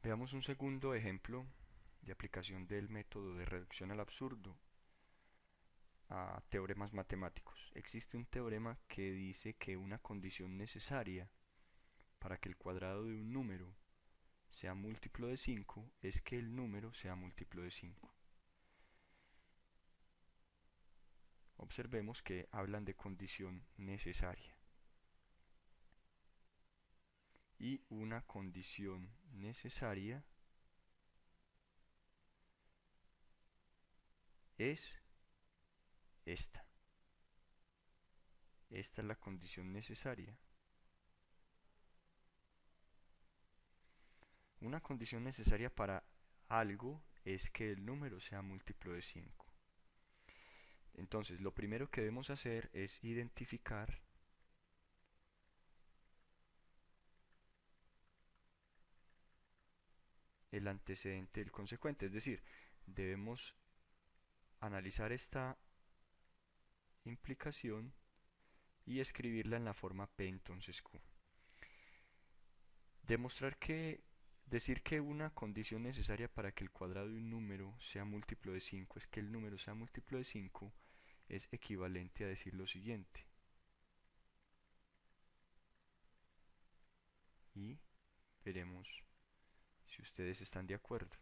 Veamos un segundo ejemplo de aplicación del método de reducción al absurdo a teoremas matemáticos. Existe un teorema que dice que una condición necesaria para que el cuadrado de un número sea múltiplo de 5 es que el número sea múltiplo de 5. Observemos que hablan de condición necesaria. Y una condición necesaria es esta. Esta es la condición necesaria. Una condición necesaria para algo es que el número sea múltiplo de 5. Entonces, lo primero que debemos hacer es identificar el antecedente del consecuente, es decir, debemos analizar esta implicación y escribirla en la forma P entonces Q. Decir que una condición necesaria para que el cuadrado de un número sea múltiplo de 5 es que el número sea múltiplo de 5 es equivalente a decir lo siguiente. Y veremos si ustedes están de acuerdo.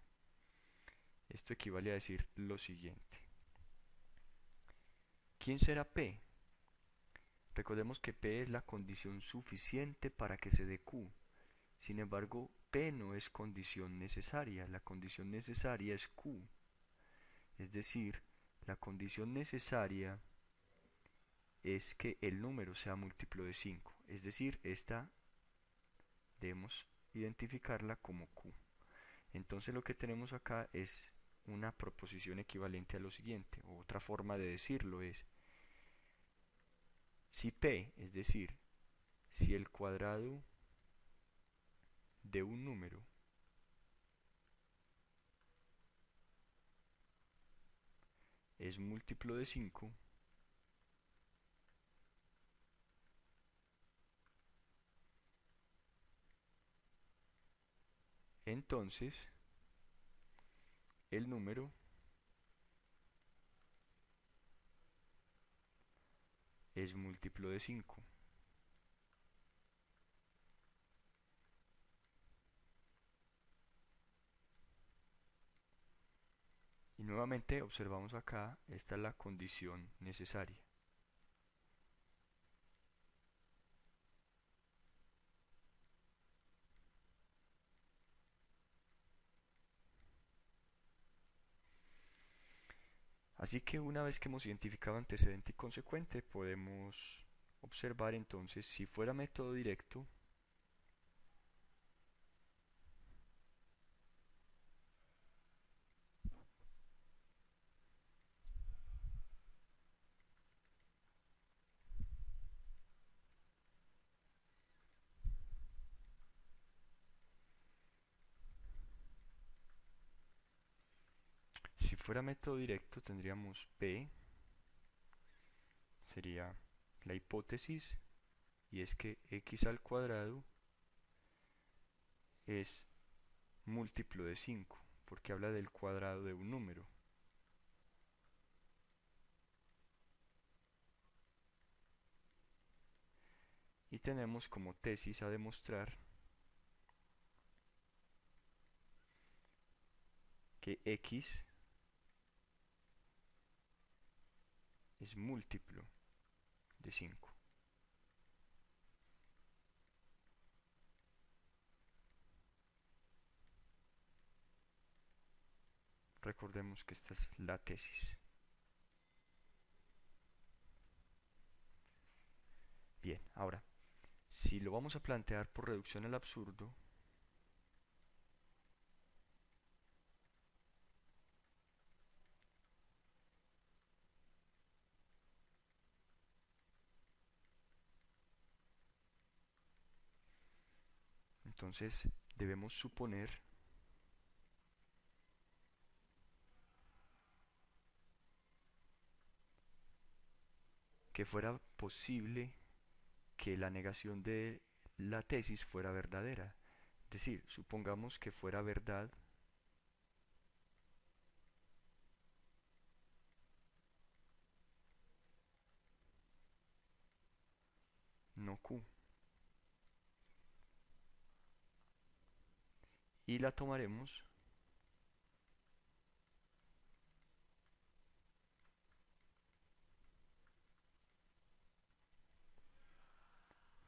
Esto equivale a decir lo siguiente. ¿Quién será P? Recordemos que P es la condición suficiente para que se dé Q. Sin embargo, P no es condición necesaria. La condición necesaria es Q. Es decir, la condición necesaria es que el número sea múltiplo de 5. Es decir, esta debemos identificarla como Q. Entonces lo que tenemos acá es una proposición equivalente a lo siguiente. Otra forma de decirlo es, si P, es decir, si el cuadrado de un número es múltiplo de 5, entonces el número es múltiplo de 5. Y nuevamente observamos acá, esta es la condición necesaria. Así que una vez que hemos identificado antecedente y consecuente, podemos observar entonces si fuera método directo, si fuera método directo tendríamos P, sería la hipótesis, y es que x al cuadrado es múltiplo de 5, porque habla del cuadrado de un número. Y tenemos como tesis a demostrar que x es múltiplo de 5. Recordemos que esta es la tesis. Bien, ahora, si lo vamos a plantear por reducción al absurdo, entonces debemos suponer que fuera posible que la negación de la tesis fuera verdadera. decir, supongamos que fuera verdad no Q. Y la tomaremos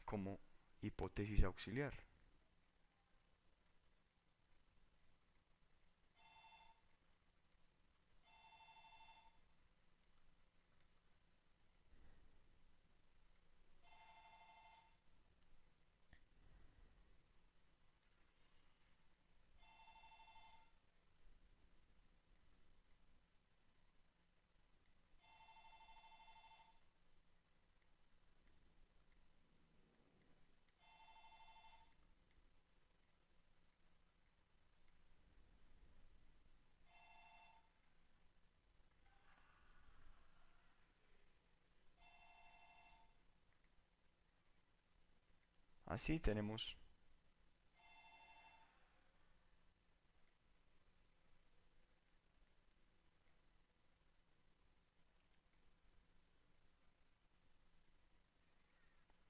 como hipótesis auxiliar. Así tenemos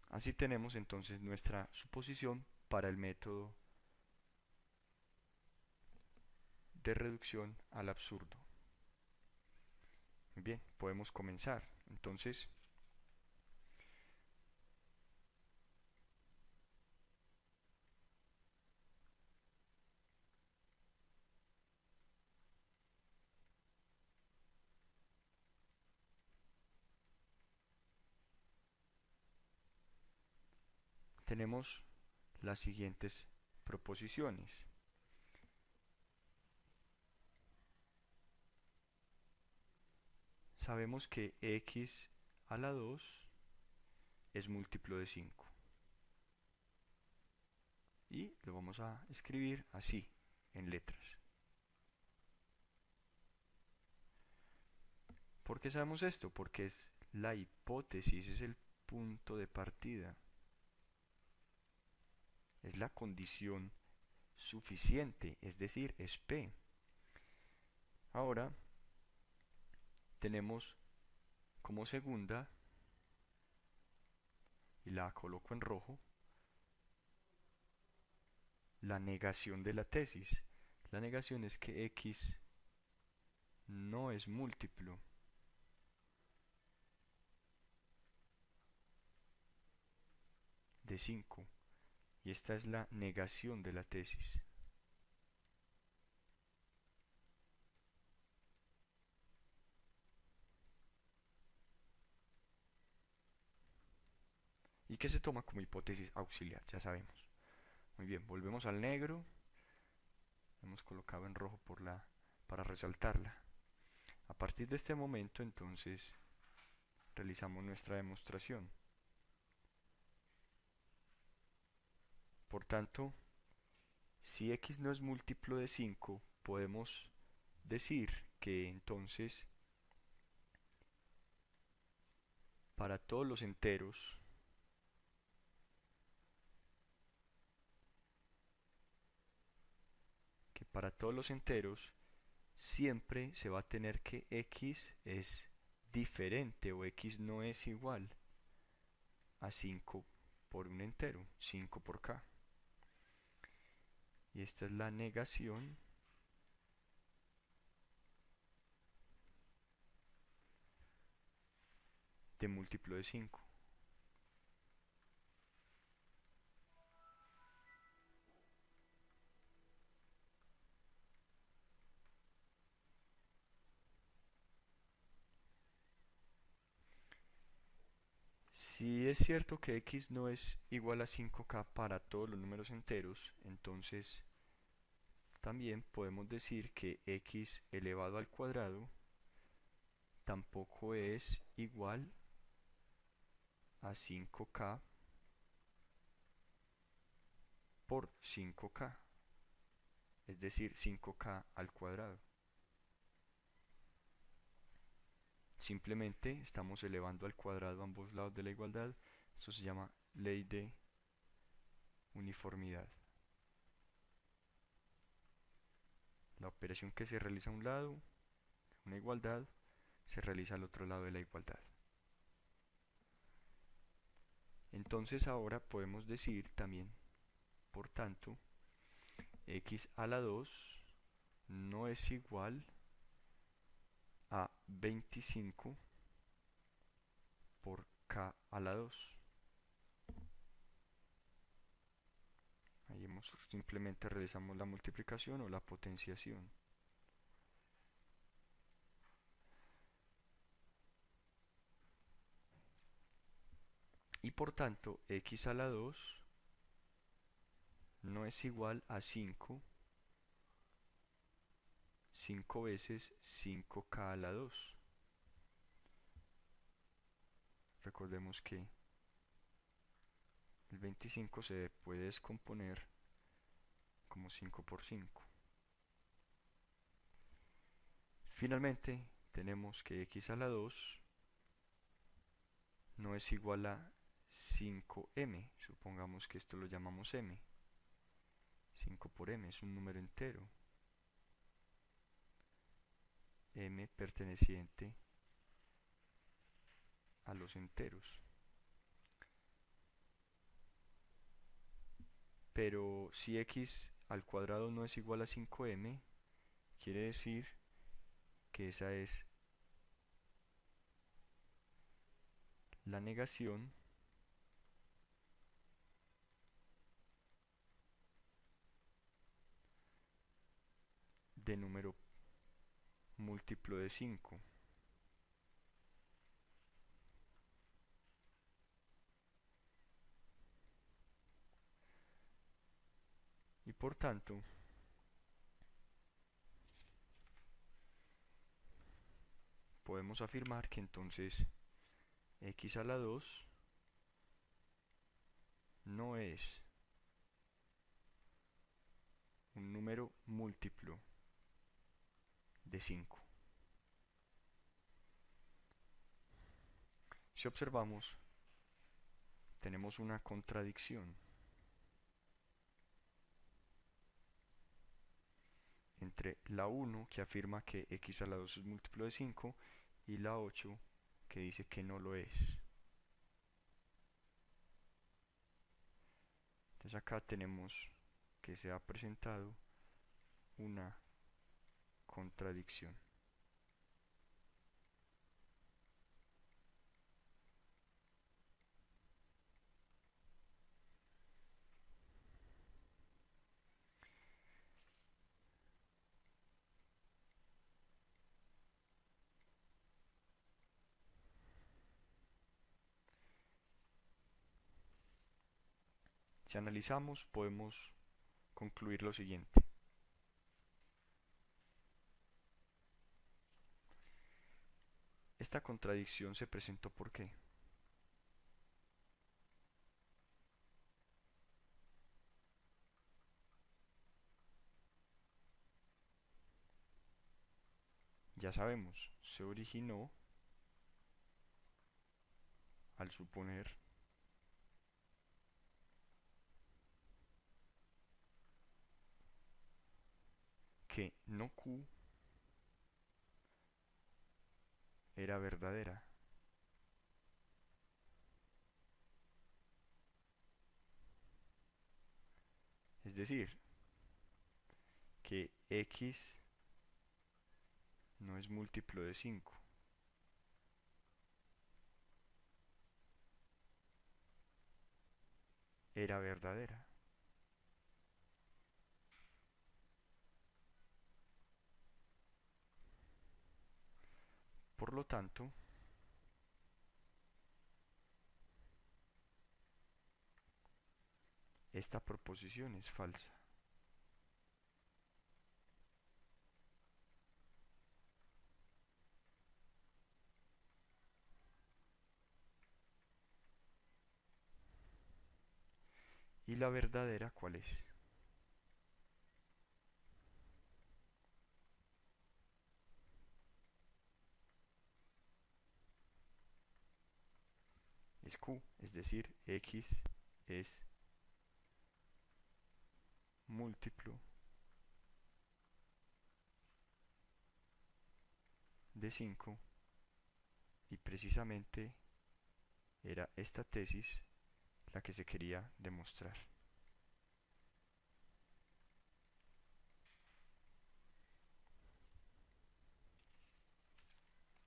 Así tenemos entonces nuestra suposición para el método de reducción al absurdo. Muy bien, podemos comenzar. Entonces, tenemos las siguientes proposiciones. Sabemos que x a la 2 es múltiplo de 5. Y lo vamos a escribir así, en letras. ¿Por qué sabemos esto? Porque es la hipótesis, es el punto de partida. Es la condición suficiente, es decir, es P. Ahora tenemos como segunda, y la coloco en rojo, la negación de la tesis. La negación es que x no es múltiplo de 5. Y esta es la negación de la tesis. Y que se toma como hipótesis auxiliar, ya sabemos. Muy bien, volvemos al negro. Hemos colocado en rojo para resaltarla. A partir de este momento, entonces, realizamos nuestra demostración. Por tanto, si x no es múltiplo de 5, podemos decir que entonces, para todos los enteros, siempre se va a tener que x es diferente o x no es igual a 5 por un entero, 5 por k. Y esta es la negación de múltiplo de 5. Si es cierto que x no es igual a 5k para todos los números enteros, entonces también podemos decir que x elevado al cuadrado tampoco es igual a 5k por 5k, es decir, 5k al cuadrado. Simplemente estamos elevando al cuadrado ambos lados de la igualdad. Esto se llama ley de uniformidad. La operación que se realiza a un lado, una igualdad, se realiza al otro lado de la igualdad. Entonces ahora podemos decir también, por tanto, x a la 2 no es igual a 25 por k a la 2. Ahí simplemente realizamos la multiplicación o la potenciación. Y por tanto, x a la 2 no es igual a 5 veces 5k a la 2. Recordemos que el 25 se puede descomponer como 5 por 5. Finalmente, tenemos que x a la 2 no es igual a 5m. Supongamos que esto lo llamamos m. 5 por m es un número entero. M perteneciente a los enteros. Pero si x al cuadrado no es igual a 5m, quiere decir que esa es la negación de número múltiplo de 5. Y por tanto, podemos afirmar que entonces x a la 2 no es un número múltiplo de 5. Si observamos, tenemos una contradicción entre la 1 que afirma que x a la 2 es múltiplo de 5 y la 8 que dice que no lo es. Entonces acá tenemos que se ha presentado una contradicción. Si analizamos, podemos concluir lo siguiente. Esta contradicción se presentó ¿por qué? Ya sabemos, se originó al suponer que no Q era verdadera. Es decir, que X no es múltiplo de 5. Era verdadera. Por lo tanto, esta proposición es falsa. ¿Y la verdadera cuál es? Es Q, es decir, X es múltiplo de 5 y precisamente era esta tesis la que se quería demostrar.